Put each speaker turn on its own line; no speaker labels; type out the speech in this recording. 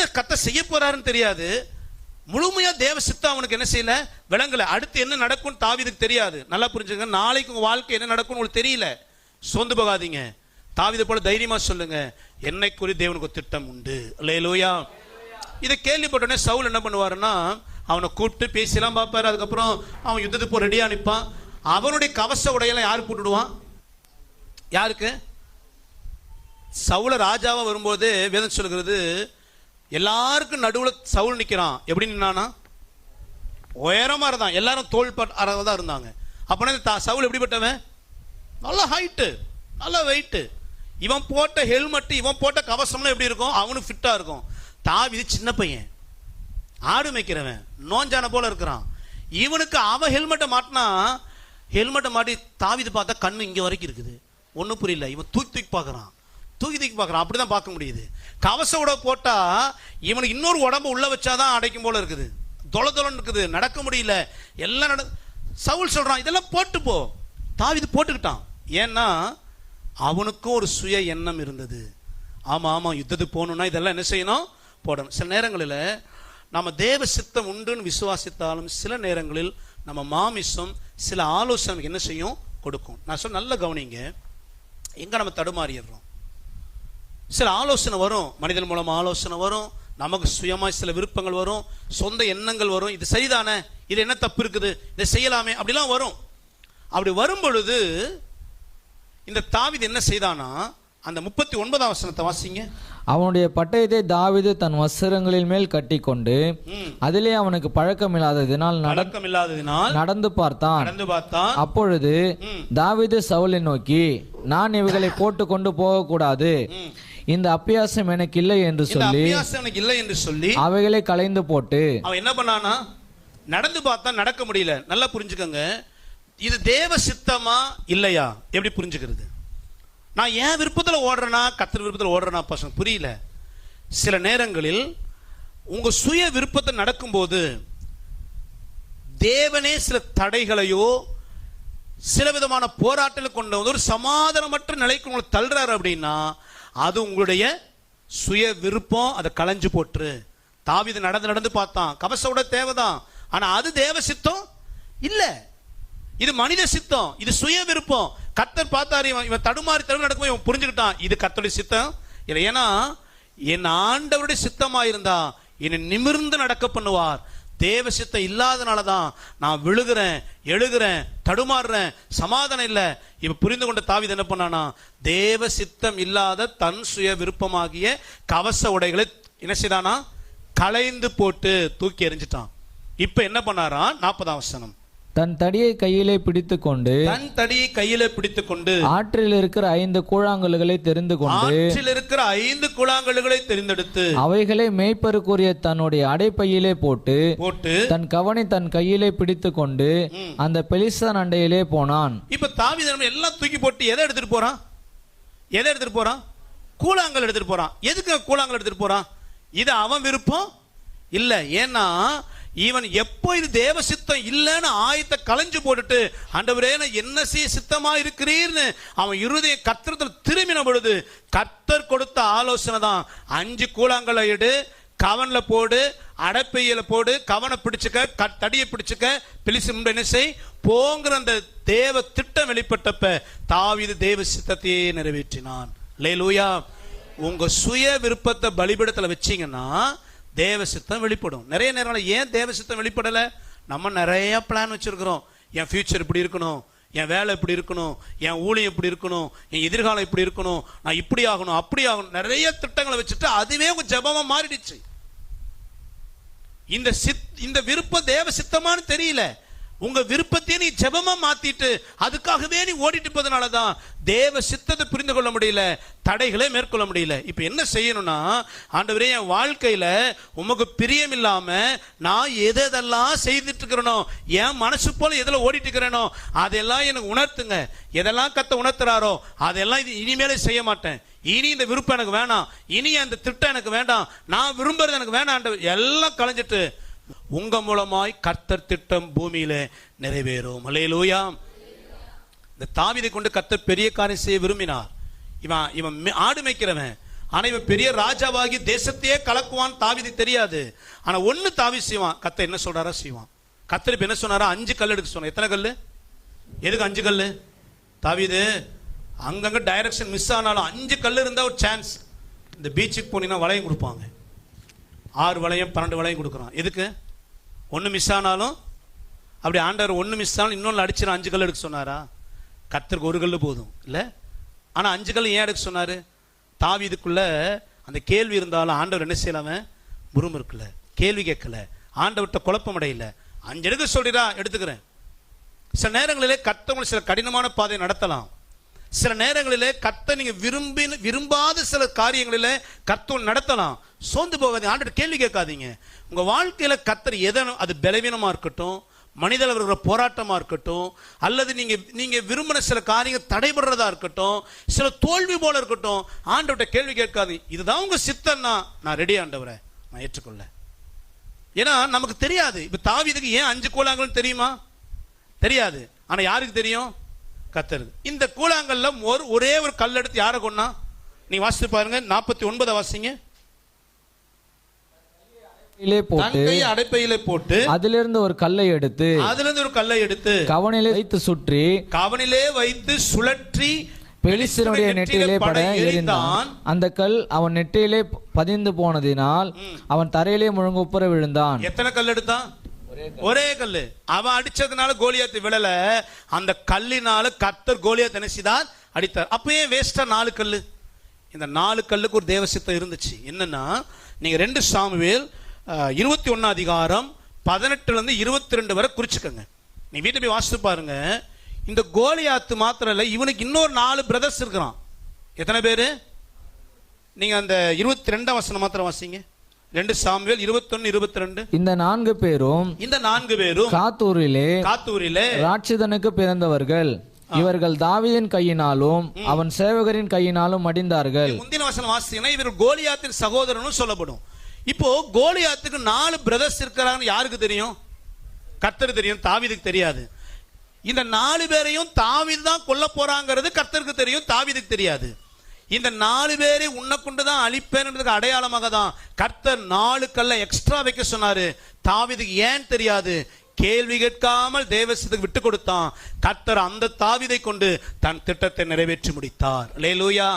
என்ன கர்த்தர் செய்ய போறாருன்னு தெரியாது. முழுமையா தேவ சித்தம் அவனுக்கு என்ன செய்யல, விளங்கல. அடுத்து என்ன நடக்கும் தாவீதுக்கு தெரியாது. நல்லா புரிஞ்சுங்க, நாளைக்கு உங்க வாழ்க்கை என்ன நடக்கும் உங்களுக்கு தெரியல. சோர்ந்து போகாதீங்க. தாவீதை போல தைரியமா சொல்லுங்க, என்னை குறி தேவனுக்கு ஒரு திட்டம் உண்டு. அல்லேலூயா. இதை கேள்விப்பட்டோடனே சவுல் என்ன பண்ணுவாருன்னா, அவனை கூப்பிட்டு பேசிலாம் பார்ப்பாரு. அதுக்கப்புறம் அவன் யுத்தத்துக்கு போய் ரெடியா நிற்பான். அவனுடைய கவச உடையெல்லாம் யாரு போட்டுடுவான்? யாருக்கு? சவுல ராஜாவா வரும்போது வேதம் சொல்கிறது, எல்லாருக்கும் நடுவில் சவுல் நிற்கிறான். எப்படி நின்னானா? உயரமா இருந்தான். எல்லாரும் தோல் பட்ட தான் இருந்தாங்க. அப்பனா சவுல் எப்படிப்பட்டவன்? நல்ல ஹைட்டு, நல்ல வெயிட்டு. இவன் போட்ட ஹெல்மெட், இவன் போட்ட கவசம்லாம் எப்படி இருக்கும்? அவனுக்கு ஃபிட்டா இருக்கும். தாவீது சின்ன பையன், ஆடு மேய்க்கிறவன், நோஞ்சான போல இருக்கிறான். இவனுக்கு அவன் ஹெல்மெட்டை மாட்டினா, ஹெல்மெட்டை மாட்டி தாவீது பார்த்தா கண்ணு இங்கே வரைக்கும் இருக்குது. ஒன்றும் புரியல. இவன் தூக்கி பார்க்குறான், தூக்கி பார்க்குறான். அப்படிதான் பார்க்க முடியுது. கவச உட போட்டா இவனுக்கு இன்னொரு உடம்பு உள்ள வச்சாதான் அடைக்கும் போல இருக்குது. தொலைன்னு இருக்குது, நடக்க முடியல. எல்லாம் சவுல் சொல்றான், இதெல்லாம் போட்டு போ. தாவீது போட்டுக்கிட்டான். ஏன்னா அவனுக்கும் ஒரு சுய எண்ணம் இருந்தது. ஆமா ஆமா, யுத்தத்துக்கு போகணும்னா இதெல்லாம் என்ன செய்யணும், போடணும். சில நேரங்களில் நம்ம தேவ சித்தம் உண்டுன்னு விசுவாசித்தாலும் சில நேரங்களில் நம்ம மாமிசம் சில ஆலோசனை என்ன செய்யும், கொடுக்கும். நான் சொல்ல நல்ல கவனிங்க, எங்க நம்ம தடுமாறிடுறோம். சில ஆலோசனை வரும், மனிதன் மூலமா ஆலோசனை வரும், நமக்கு சுயமாய் சில விருப்பங்கள் வரும், சொந்த எண்ணங்கள் வரும். இது சரிதானே, இது என்ன தப்பு இருக்குது, இதை செய்யலாமே, அப்படிலாம் வரும். அப்படி வரும் பொழுது இந்த தாவீது என்ன செய்தானா, அந்த 39ஆம் வசனத்தை வாசிங்க.
அவனுடைய பட்டயத்தை தாவீது தன் வஸ்திரங்களின் மேல் கட்டி கொண்டு அதிலே அவனுக்கு பழக்கமில்லாததினால் நடந்து பார்த்தான். அப்பொழுது தாவீது சவுலை நோக்கி, நான் இவைகளை போட்டு கொண்டு போக கூடாது, இந்த அப்பியாசம் எனக்கு இல்லை என்று சொல்லி அவைகளை களைந்து போட்டு
அவன் என்ன பண்ணானா, நடந்து பார்த்தா நடக்க முடியல. நல்லா புரிஞ்சுக்கங்க, இது தேவ சித்தமா இல்லையா எப்படி புரிஞ்சுக்கிறது? நான் ஏன் விருப்பத்தில் ஓடுறேனா, கர்த்தர் விருப்பத்தில் ஓடுறேனா பசங்க புரியல. சில நேரங்களில் உங்க சுய விருப்பத்தை நடக்கும்போது தேவனே சில தடைகளையோ சில விதமான போராட்டங்களை கொண்டு வந்து ஒரு சமாதானமற்ற நிலைக்கு உங்களை தள்ளுறாரு அப்படின்னா அது உங்களுடைய சுய விருப்பம். அதை களைஞ்சு போட்டுரு. தாவீது நடந்து பார்த்தான், கவசோட தேவைதான். ஆனா அது தேவ சித்தம் இல்ல, இது மனித சித்தம், இது சுய விருப்பம். கர்த்தர் பார்த்தாரு, இவன் தடுமாறி நடக்கும், இவன் புரிஞ்சுக்கிட்டான் இது கர்த்தருடைய சித்தம் இல்லை. ஏன்னா என் ஆண்டவருடைய சித்தமா இருந்தா என்னை நிமிர்ந்து நடக்க பண்ணுவார். தேவ சித்தம் இல்லாதனாலதான் நான் விழுகிறேன், எழுகிறேன், தடுமாறுறேன், சமாதானம் இல்லை. இப்ப புரிந்து கொண்ட தாவீது என்ன பண்ணானா, தேவ சித்தம் இல்லாத தன் சுய விருப்பமாகிய கவச உடைகளை என்ன செய்தானா, களைந்து போட்டு தூக்கி எறிஞ்சிட்டான். இப்ப என்ன பண்ணாராம், 40ஆம் வசனம்.
தன் தடியை கையிலே பிடித்துக் கொண்டு ஆற்றில் இருக்கிற 5 கூழாங்கல்களை தெரிந்தெடுத்து அவைகளை மேய்ப்பருக்குரிய தன்னுடைய அடைப்பையிலே போட்டு தன் கவனை தன் கையிலே பிடித்துக் கொண்டு அந்த பெலிஸ்தன் அண்டையிலே போனான்.
இப்ப தாவீது எல்லாம் தூக்கி போட்டு எதை எடுத்துட்டு போறான்? கூழாங்கல் எடுத்துட்டு போறான். எதுக்கு கூழாங்கல் எடுத்துட்டு போறான்? இது அவன் விருப்பம் இல்ல. ஏன்னா இவன் எப்போ இது தேவ சித்தம் இல்லைன்னு ஆயத்தை களைஞ்சு போட்டுட்டு, ஆண்டவரே என்ன செய்ய சித்தமா இருக்கிறீர்னு அவன் இருதய கர்த்தரிடத்தில் திரும்பின பொழுது கர்த்தர் கொடுத்த ஆலோசனை தான், 5 கூழாங்கலை எடு, கவன்ல போடு, அடைப்பையில போடு, கவனை பிடிச்சுக்க, தடியை பிடிச்சுக்க, பிலிஸ்து முன்பு என்ன செய் போங்கிற அந்த தேவ திட்டம் வெளிப்பட்டப்ப தாவீது தேவ சித்தத்தையே நிறைவேற்றினான். அல்லேலூயா. உங்க சுய விருப்பத்தை பலிபீடத்துல வச்சீங்கன்னா தேவ சித்தம் வெளிப்படும். நிறைய நேரம் ஏன் தேவ சித்தம் வெளிப்படலை? நம்ம நிறைய பிளான் வச்சிருக்கிறோம். என் ஃபியூச்சர் இப்படி இருக்கணும், என் வேலை இப்படி இருக்கணும், என் ஊழியம் இப்படி இருக்கணும், என் எதிர்காலம் இப்படி இருக்கணும், நான் இப்படி ஆகணும் அப்படி ஆகணும், நிறைய திட்டங்களை வச்சுட்டு அதுவே உங்க ஜெபமா மாறிடுச்சு. இந்த விருப்பம் தேவ சித்தமானு தெரியல. உங்க விருப்பத்தை நீ ஜெபமா மாத்திட்டு அதுக்காகவே நீ ஓடிட்டு போதனாலதான் தேவ சித்தத்தை புரிந்து கொள்ள முடியல, தடைகளை மேற்கொள்ள முடியல. இப்ப என்ன செய்யணும்னா, ஆண்டவரே என் வாழ்க்கையில உமக்கு பிரியம் இல்லாம நான் எதெல்லாம் செய்துட்டு இருக்கிறேனோ, என் மனசு போல எதில் ஓடிட்டு இருக்கிறேனோ அதெல்லாம் எனக்கு உணர்த்துங்க. எதெல்லாம் கத்த உணர்த்துறாரோ அதெல்லாம் இனிமேலே செய்ய மாட்டேன். இனி இந்த விருப்பம் எனக்கு வேணாம், இனி அந்த திட்டம் எனக்கு வேண்டாம், நான் விரும்புறது எனக்கு வேணாம், எல்லாம் களைஞ்சிட்டு உங்க மூலமாய் கர்த்தர் திட்டம் பூமியில நிறைவேறும். அல்லேலூயா. இந்த தாவீதை கொண்டு கர்த்தர் பெரிய காரியம் செய்ய விரும்பினார். இவன் ஆடு மேய்க்கிறவன், ஆனா இவன் பெரிய ராஜாவாகி தேசத்தையே கலக்குவான் தாவீது தெரியாது. ஆனா ஒண்ணு தாவீது செய்வான், கர்த்தர் என்ன சொல்றாரோ செய்வான். கர்த்தர் இப்ப என்ன சொன்னாரா, 5 கல் எடுக்க சொன்னார். எத்தனை கல்? எதுக்கு 5 கல்? தாவீது அங்கங்க டைரக்ஷன் மிஸ் ஆனாலும் 5 கல் இருந்தா ஒரு சான்ஸ். இந்த பீச்சுக்கு போனீங்கன்னா வளையம் கொடுப்பாங்க, 6 வளையம் 12 வளையம் கொடுக்குறான். எதுக்கு? ஒன்று மிஸ் ஆனாலும் அப்படி ஆண்டவர் ஒன்று மிஸ் ஆனாலும் இன்னொன்று அடிச்சிடும். 5 கல் எடுக்க சொன்னாரா? கர்த்தருக்கு 1 கல் போதும் இல்லை. ஆனால் 5 கல் ஏன் எடுக்க சொன்னார்? தாவீதுக்குள்ள அந்த கேள்வி இருந்தாலும் ஆண்டவர் என்ன செய்யலாம முறும் இருக்குல்ல, கேள்வி கேட்கல, ஆண்டவர்கிட்ட குழப்பம் அடையில. 5 எடுக்க சொல்றா, எடுத்துக்கிறேன். சில நேரங்களிலே கர்த்தர் சில கடினமான பாதையை நடத்தலாம். சில நேரங்களிலே கர்த்தர் நீங்க விரும்பாத சில காரியங்களிலே கர்த்தர் நடத்தலாம். சோர்ந்து போகாதீங்க, ஆண்டவர் கேள்வி கேட்காதீங்க. உங்க வாழ்க்கையில கர்த்தர் எதை, அது பலவீனமா இருக்கட்டும், மனிதர்கள் இருக்கிற போராட்டமா இருக்கட்டும், அல்லது நீங்க விரும்பின சில காரியங்கள் தடைபடுறதா இருக்கட்டும், சில தோல்வி போல இருக்கட்டும், ஆண்டவர்கிட்ட கேள்வி கேட்காது. இதுதான் உங்க சித்தம்னா நான் ரெடி ஆண்டவரை, நான் ஏற்றுக்கொள்ள. ஏன்னா நமக்கு தெரியாது. இப்ப தாவீதுக்கு ஏன் 5 கூழாங்கல் தெரியுமா? தெரியாது. ஆனா யாருக்கு தெரியும்? கர்த்தருக்கு. இந்த கூழாங்கல்ல ஒரே ஒரு கல் எடுத்து யாரை கொன்னா? நீ வாசித்து பாருங்க, 49 வாசிங்க. அடைப்பையிலே போட்டு அதிலிருந்து ஒரு கல்லை எடுத்து கவனிலே வைத்து சுழற்றி
பெலிஸ்தருடைய நெற்றியிலே பட எறிந்தான். அந்த கல் அவன் நெற்றியிலே பதிந்து போனதினால் அவன் தரையிலே முழங்குப்புற விழுந்தான்.
எத்தனை கல் எடுத்தான்? ஒரே கல்லு. அவன் அடிச்சதுனால கோலியாத்து விழல, அந்த கல்லினால கர்த்தர் கோலியாத் நினைச்சுதான் அடித்தார். அப்பயே வேஸ்டா 4 கல்லு. இந்த 4 கல்லுக்கு ஒரு தேவசித்தம் இருந்துச்சு. என்னன்னா, நீங்க 2 சாமுவேல் 21 அதிகாரம் 18 22 வரை குறிச்சுக்கங்க. நீ வீட்டை போய் வாசித்து பாருங்க. இந்த கோலியாத்து மாத்திரம் இல்ல, இவனுக்கு இன்னொரு 4 பிரதர்ஸ் இருக்கிறான். எத்தனை பேரு? நீங்க அந்த 22 வசனம் மாத்திரம் வாசிங்க. 2 சாமுவேல் 21 22.
இந்த 4 பேரும் காத்தூரிலே ராட்சதனுக்கு பிறந்தவர்கள். இவர்கள் தாவீதின் கையினாலும் அவன் சேவகரின் கையினாலும் மடிந்தார்கள்.
முந்தின வசனம் வாசிங்கன்னா இவர்கள் கோலியாத்தின் சகோதரனும் சொல்லப்படும். இப்போ கோலியாத்துக்கு 4 பிரதர்ஸ் இருக்கிறாங்க. யாருக்கு தெரியும்? கர்த்தருக்கு தெரியும், தாவீதுக்கு தெரியாது. இந்த 4 பேரையும் தாவீது தான் கொல்ல போறாங்கிறது கர்த்தருக்கு தெரியும், தாவீதுக்கு தெரியாது. இந்த 4 பேரை உன்னை கொண்டு தான் அழிப்பேன்றதுக்கு அடையாளமாக தான் கர்த்தர் 4 கல்லை எக்ஸ்ட்ரா வைக்க சொன்னாரு. தாவீதுக்கு ஏன் தெரியாது? கேள்வி கேட்காமல் தேவசத்துக்கு விட்டு கொடுத்தான். கர்த்தர் அந்த தாவீதை கொண்டு தன் திட்டத்தை நிறைவேற்றி முடித்தார். அல்லேலூயா.